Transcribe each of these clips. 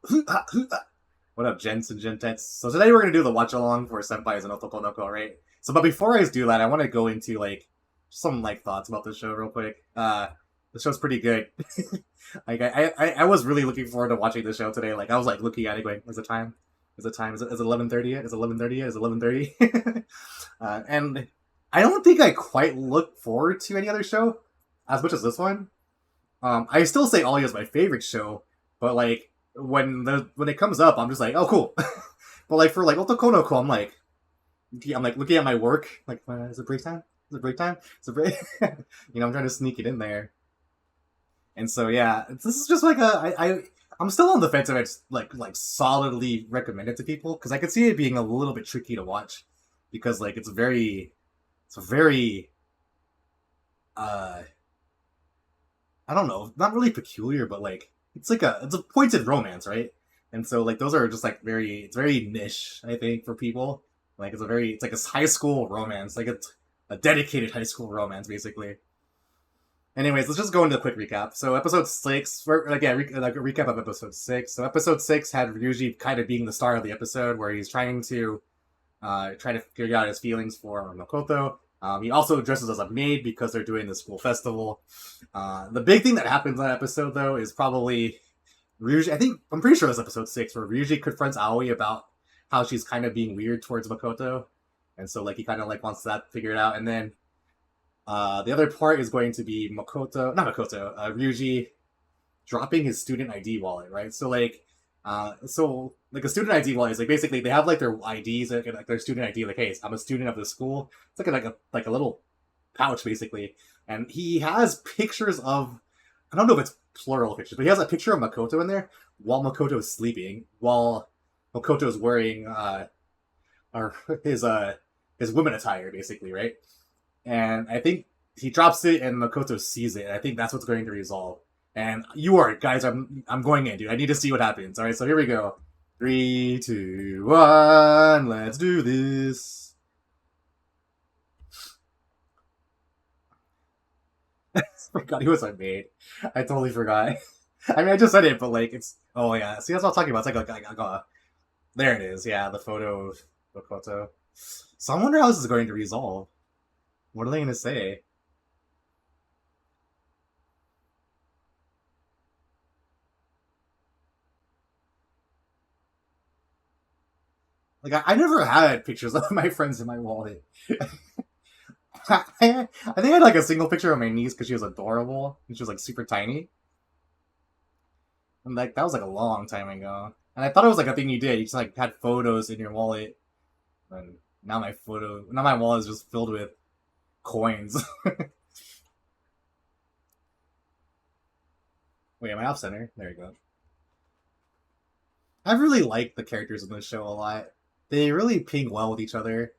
What up, gents and gentettes? So today we're gonna do the watch along for Senpai's and Otokonoko, right? So, but before I do that, I want to go into some thoughts about the show real quick. The show's pretty good. I was really looking forward to watching the show today. Like I was like looking at it, going, "Is it time? Is it time? Is it 11:30 yet? Is it 11:30 yet? Is it 11:30?" And I don't think I quite look forward to any other show as much as this one. I still say Ollie is my favorite show, but like when it comes up, I'm just like, oh cool. But like for like Otokonoko, I'm like looking at my work, like is it break time? Is it break time? Is it break? I'm trying to sneak it in there. And so yeah, this is just like I'm still on the fence if it's like solidly recommended to people because I could see it being a little bit tricky to watch because like it's a very uh I don't know, not really peculiar, but like it's a pointed romance, right? And so like those are just like it's very niche, I think, for people. Like it's like a high school romance, like it's a dedicated high school romance, basically. Anyways, let's just go into a quick recap. So episode six, like a recap of episode six. So episode six had Ryuji kind of being the star of the episode, where he's trying to figure out his feelings for Makoto. He also dresses as a maid because they're doing the school festival. The big thing that happens in that episode, though, is probably Ryuji. I'm pretty sure that's episode six, where Ryuji confronts Aoi about how she's kind of being weird towards Makoto, and so like he kind of like wants that figured out. And then the other part is going to be Ryuji dropping his student ID wallet, right? So like a student ID wallet is like basically they have like their IDs, like their student ID, like hey, I'm a student of the school. It's like a little pouch basically, and he has pictures of I don't know if it's plural pictures, but he has a picture of Makoto in there while Makoto is sleeping, while Makoto is wearing or his women attire basically, right? And I think he drops it and Makoto sees it, and I think that's what's going to resolve. And you are guys, I'm going in, dude. I need to see what happens. All right, so here we go. 3, 2, 1. Let's do this. I forgot he was my maid. I totally forgot. I mean, I just said it, but like it's. Oh yeah, see that's what I'm talking about. It's like there it is. Yeah, the photo of Makoto. So I wonder how this is going to resolve. What are they going to say? Like I never had pictures of my friends in my wallet. I think I had like a single picture of my niece because she was adorable and she was like super tiny. And like that was like a long time ago. And I thought it was like a thing you did. You just like had photos in your wallet. And now my wallet is just filled with coins. Wait, am I off center? There you go. I really like the characters in this show a lot. They really ping well with each other.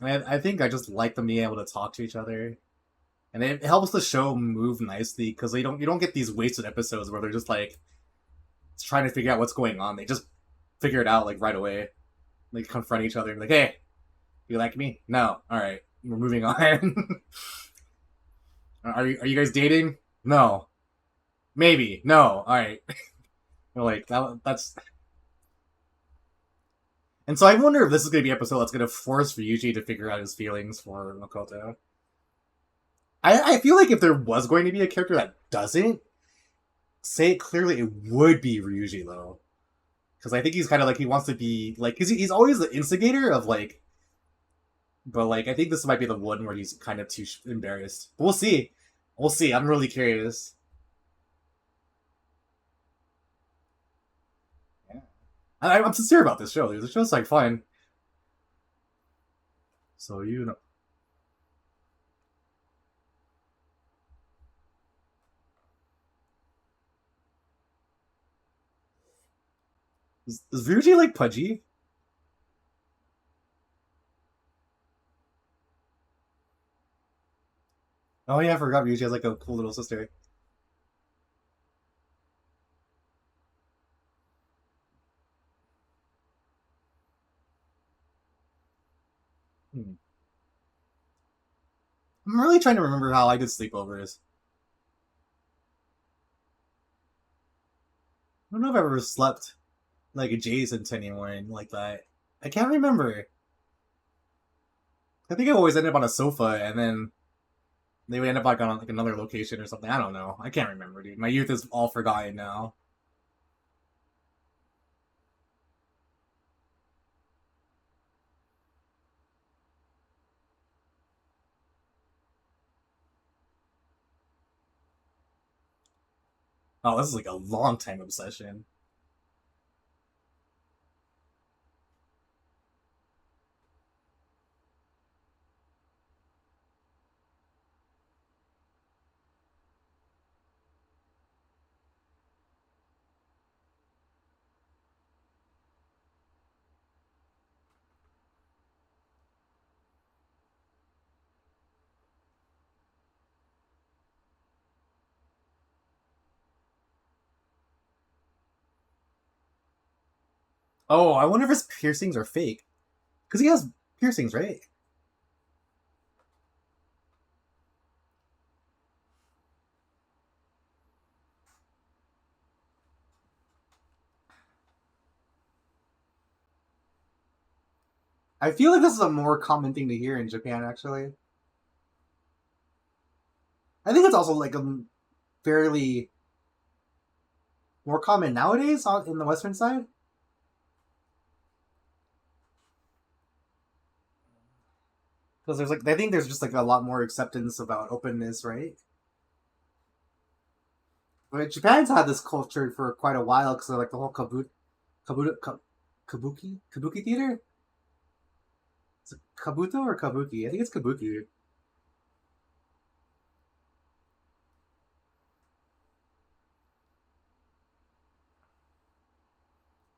And I think I just like them being able to talk to each other. And it helps the show move nicely because you don't get these wasted episodes where they're just like trying to figure out what's going on. They just figure it out like right away. Like confront each other and like, hey, you like me? No. Alright. We're moving on. Are you guys dating? No. Maybe. No. Alright. Like that's and so I wonder if this is gonna be an episode that's gonna force Ryuji to figure out his feelings for Makoto. I feel like if there was going to be a character that doesn't say it clearly, it would be Ryuji though, because I think he's kind of like he wants to be like because he's always the instigator of like, but like I think this might be the one where he's kind of too embarrassed. But we'll see, we'll see. I'm really curious. Yeah, I'm sincere about this show. The show's like fun. So is Ryuji like pudgy? Oh yeah, I forgot Ryuji has like a cool little sister. Hmm. I'm really trying to remember how I did sleepovers. don't know if I've ever slept like adjacent to anyone like that. I can't remember. I think I always ended up on a sofa, and then they would end up like on like another location or something. I don't know. I can't remember, dude. My youth is all forgotten now. Oh, this is like a long time obsession. Oh, I wonder if his piercings are fake. Because he has piercings, right? I feel like this is a more common thing to hear in Japan, actually. I think it's also like a fairly more common nowadays in the Western side. Because there's like, I think there's just like a lot more acceptance about openness, right? But Japan's had this culture for quite a while because of like the whole kabuki theater. Is it kabuto or kabuki? I think it's kabuki.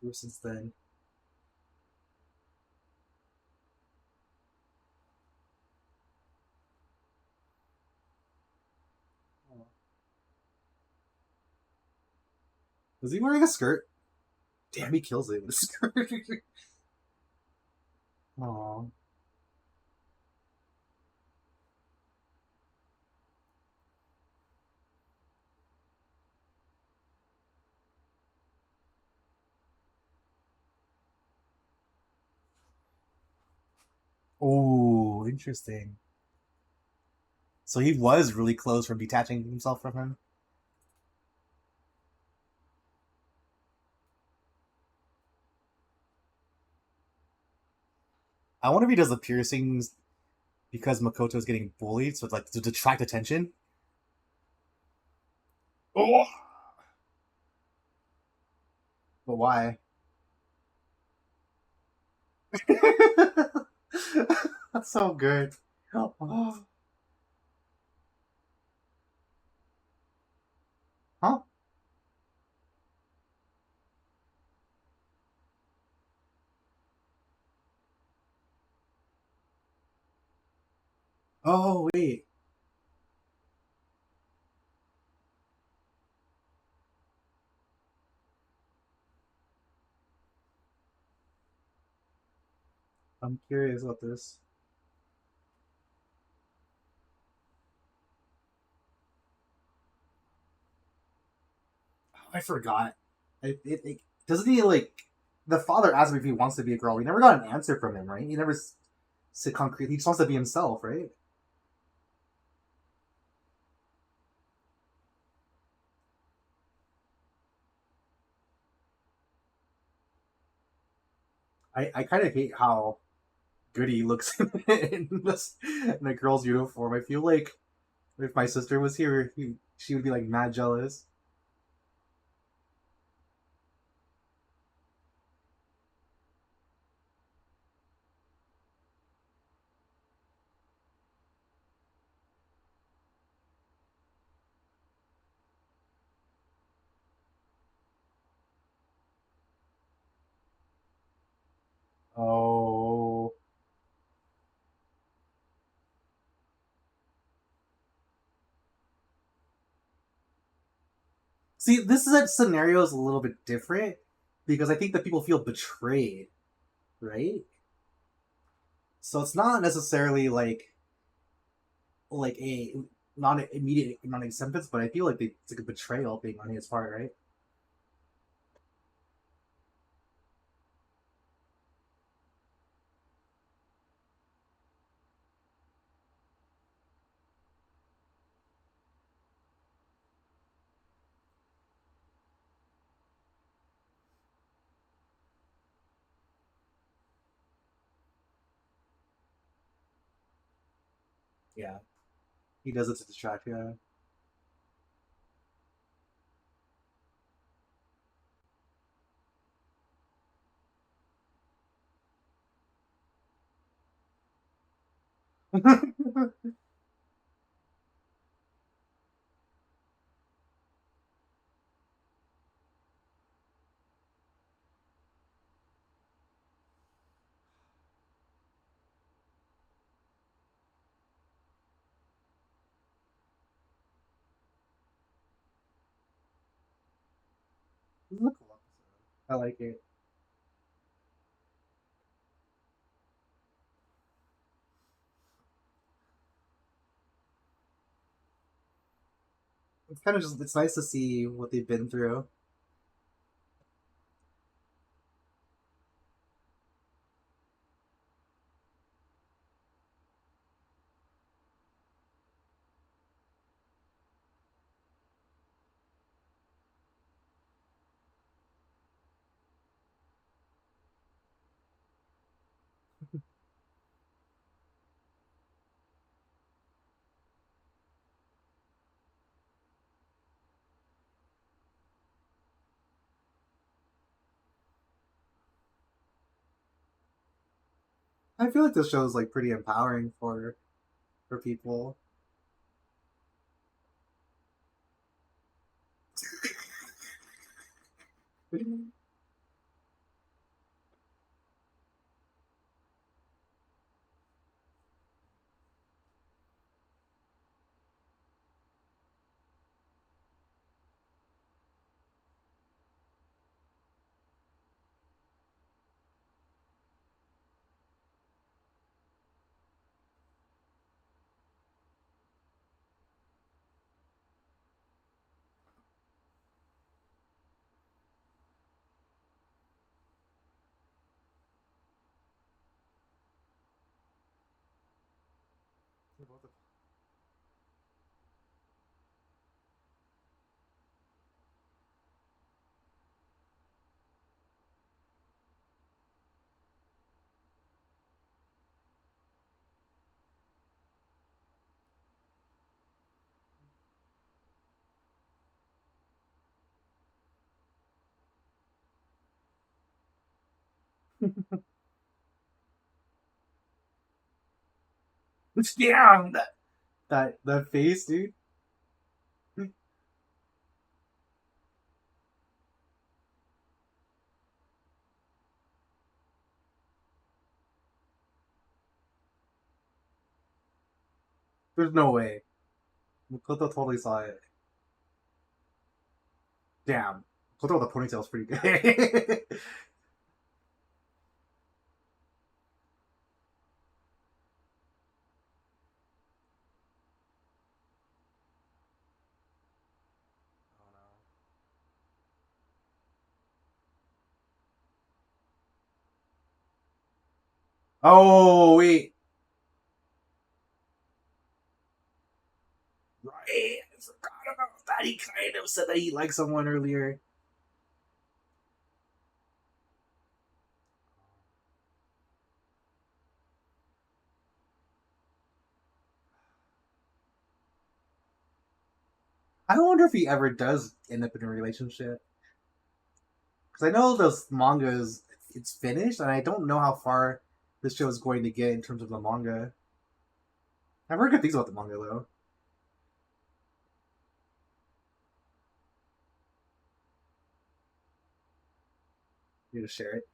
Ever since then. Was he wearing a skirt? Damn, he kills it with a skirt. Aww. Oh, interesting. So he was really close from detaching himself from him. I wonder if he does the piercings because Makoto is getting bullied, so it's like to detract attention. Oh, but why? That's so good. Oh. Huh? Oh wait, I'm curious about this. Oh, I forgot. Doesn't he like the father asked him if he wants to be a girl. We never got an answer from him, right? He never said concrete. He just wants to be himself, right? I kind of hate how good he looks in a girl's uniform. I feel like if my sister was here, she would be like mad jealous. Oh, see, this is a scenario is a little bit different because I think that people feel betrayed, right? So it's not necessarily like a non immediate non acceptance, but I feel like it's like a betrayal thing on his part, right? Yeah, he does it to distract. Yeah. This is a cool episode. I like it. It's kind of just it's nice to see what they've been through. I feel like this show is like pretty empowering for people. Yeah, that face, dude. There's no way. Makoto totally saw it. Damn. Makoto with the ponytail is pretty good. Oh wait, right. I forgot about that. He kind of said that he liked someone earlier. I wonder if he ever does end up in a relationship. Because I know those mangas, it's finished, and I don't know how far this show is going to get in terms of the manga. I've heard good things about the manga though. You to share it.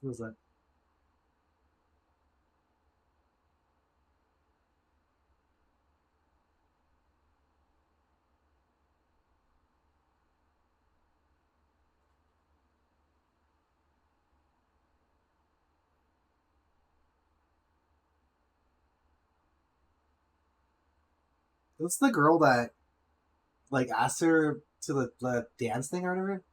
What was that? That's the girl that like asked her to the dance thing or whatever.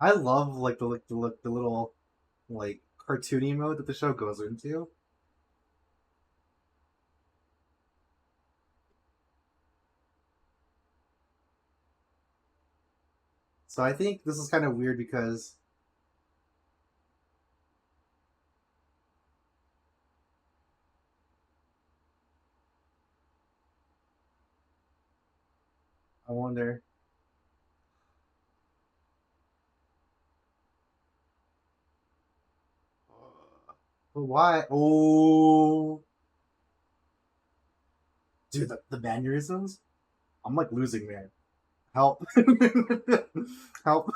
I love like the little like cartoony mode that the show goes into. So I think this is kind of weird because I wonder, but why? Oh, dude, the mannerisms. I'm like losing man. Help, help!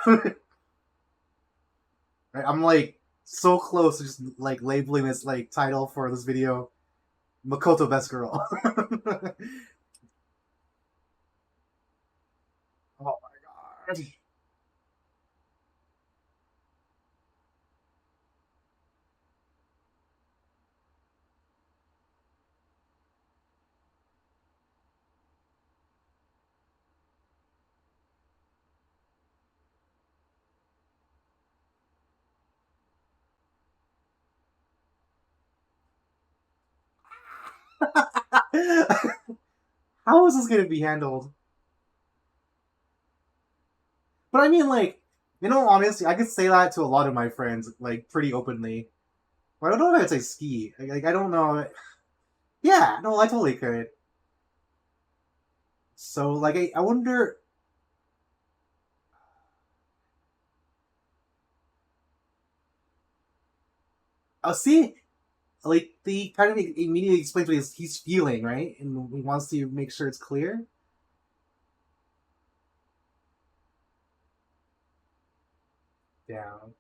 I'm like so close to just like labeling this like title for this video, Makoto Best Girl. Oh my god. How is this gonna be handled? But I mean, like, honestly, I could say that to a lot of my friends, like, pretty openly. But I don't know if I'd say ski. Like, I don't know. Yeah, no, I totally could. So, like, I wonder. I'll see. Like, the kind of immediately explains what he's feeling, right? And he wants to make sure it's clear. Down.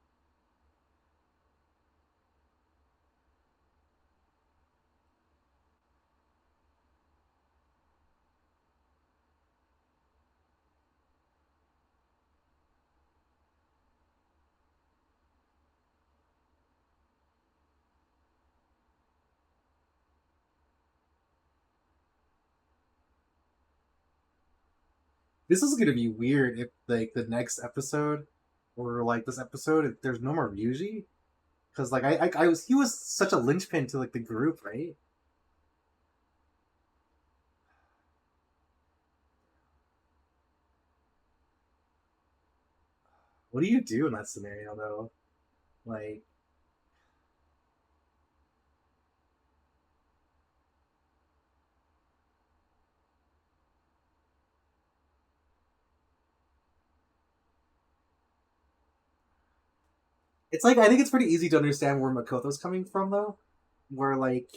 This is gonna be weird if, like, the next episode, or, like, this episode, if there's no more Ryuji. Because, like, he was such a linchpin to, like, the group, right? What do you do in that scenario, though? Like, it's like I think it's pretty easy to understand where Makoto's coming from, though. Where like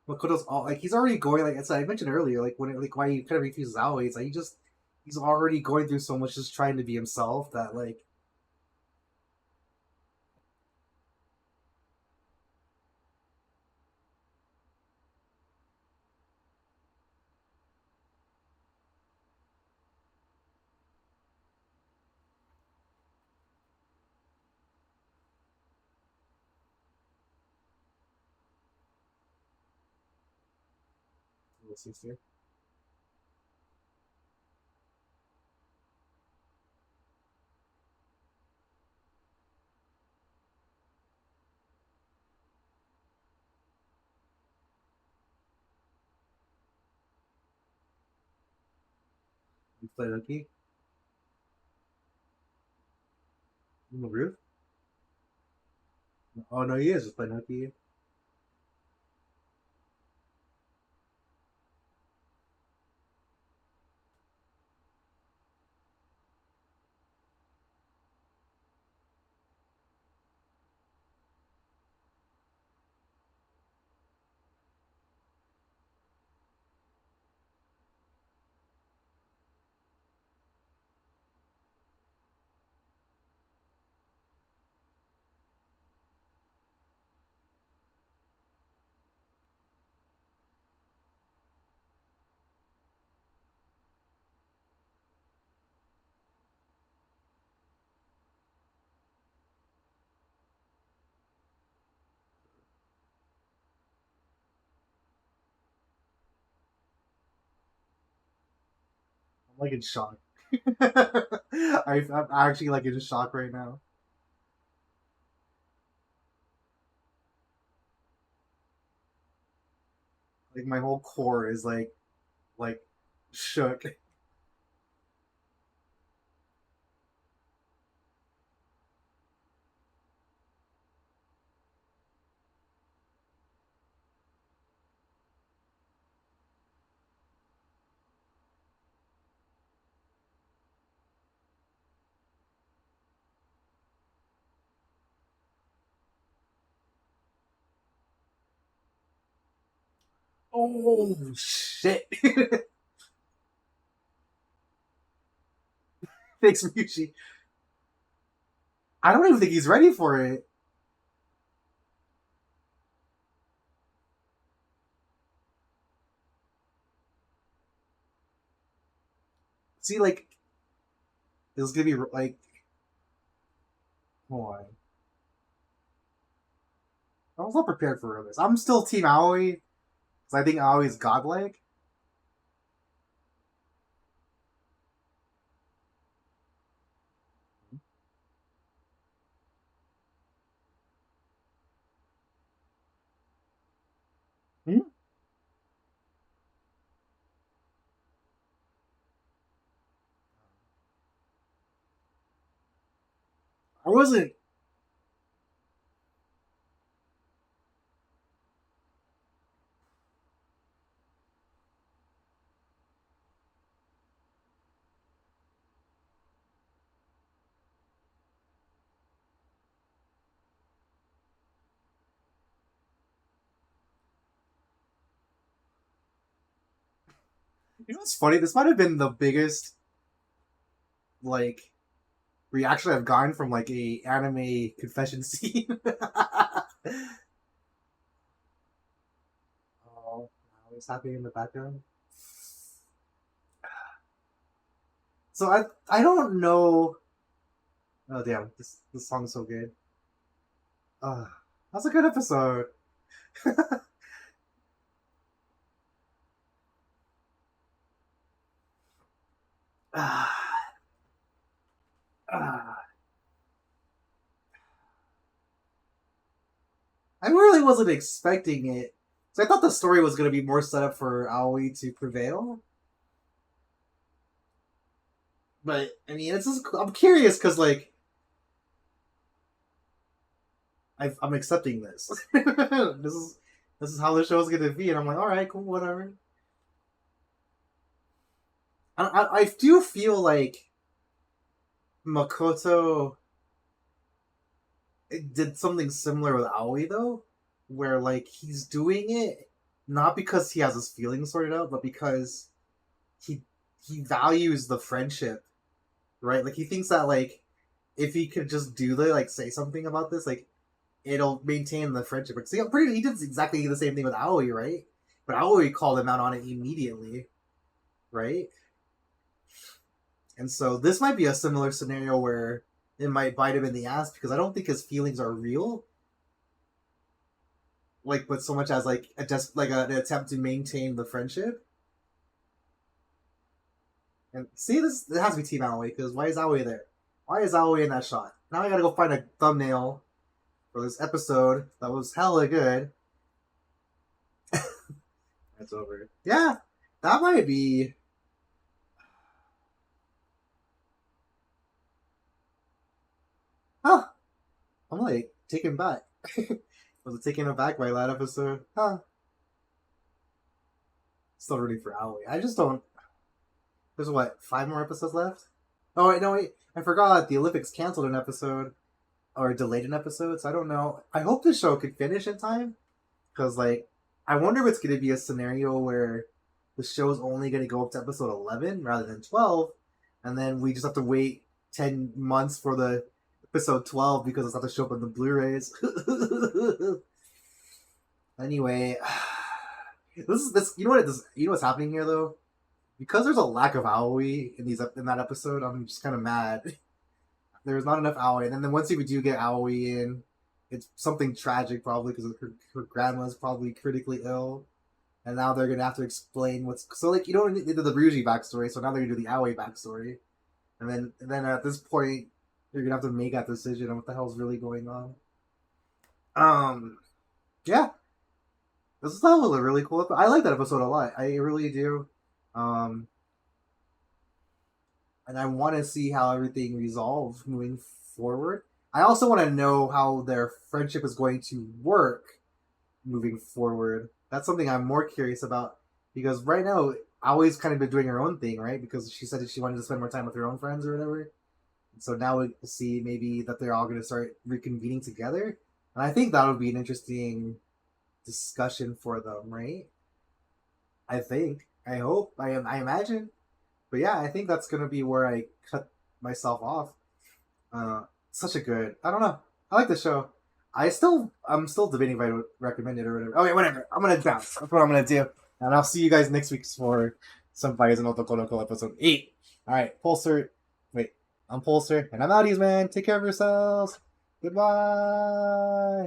Makoto's all like he's already going like as I mentioned earlier, like when like why he kind of refuses Aoi, it's like he's already going through so much just trying to be himself that like sister. You play hooky. On the roof? Oh no, he is just playing hooky. I'm like in shock. I'm actually like in shock right now. Like my whole core is like shook. Oh shit! Thanks, Ryushi. I don't even think he's ready for it. See, like this is gonna be like, hold on. I was not prepared for this. I'm still Team Aoi because I think Aoi is godlike. Hmm? I wasn't. You know what's funny? This might have been the biggest like reaction I've gotten from like a anime confession scene. Oh, now it's happening in the background. So I don't know. Oh damn, this song's so good. That's a good episode. Ah, ah. I really wasn't expecting it. So I thought the story was going to be more set up for Aoi to prevail. But I mean, it's just, I'm curious because like I'm accepting this. This is how the show's going to be, and I'm like, all right, cool, whatever. I do feel like Makoto did something similar with Aoi though, where like he's doing it not because he has his feelings sorted out, but because he he values the friendship, right? Like he thinks that like if he could just do the like say something about this, like it'll maintain the friendship. See, I'm pretty he did exactly the same thing with Aoi, right? But Aoi called him out on it immediately, right? And so this might be a similar scenario where it might bite him in the ass because I don't think his feelings are real, like but so much as like a just like an attempt to maintain the friendship. And see, this it has to be Team Aoi because why is Aoi there? Why is Aoi in that shot? Now I gotta go find a thumbnail for this episode that was hella good. That's over. Yeah, that might be. Huh. I'm like taken back. Was it taken aback by that episode? Huh. Still rooting for Aoi. I just don't. There's what, 5 more episodes left? Oh wait, no wait. I forgot the Olympics canceled an episode or delayed an episode, so I don't know. I hope the show could finish in time because like I wonder if it's going to be a scenario where the show's only going to go up to episode 11 rather than 12, and then we just have to wait 10 months for the episode 12 because it's not to show up on the Blu-rays. Anyway, this. You know what? You know what's happening here though? Because there's a lack of Aoi in that episode. I'm just kind of mad. There's not enough Aoi, and then once you do get Aoi in, it's something tragic probably because her grandma's probably critically ill, and now they're gonna have to explain what's so like you don't need the Ryuji backstory, so now they're gonna do the Aoi backstory, and then at this point you're gonna have to make that decision on what the hell's really going on. Yeah, this is a really cool episode. I like that episode a lot. I really do. Um, and I want to see how everything resolves moving forward. I also want to know how their friendship is going to work moving forward. That's something I'm more curious about because right now, Aoi's kind of been doing her own thing, right? Because she said that she wanted to spend more time with her own friends or whatever. So now we see maybe that they're all going to start reconvening together. And I think that would be an interesting discussion for them, right? I think. I hope. I imagine. But yeah, I think that's going to be where I cut myself off. Such a good. I don't know. I like the show. I'm still debating if I would recommend it or whatever. Okay, whatever. I'm gonna bounce. That's what I'm gonna do. And I'll see you guys next week for Senpai is an Otokonoko episode 8. Alright, Pulsar. Wait, I'm Pulsar, and I'm outies, man. Take care of yourselves. Goodbye.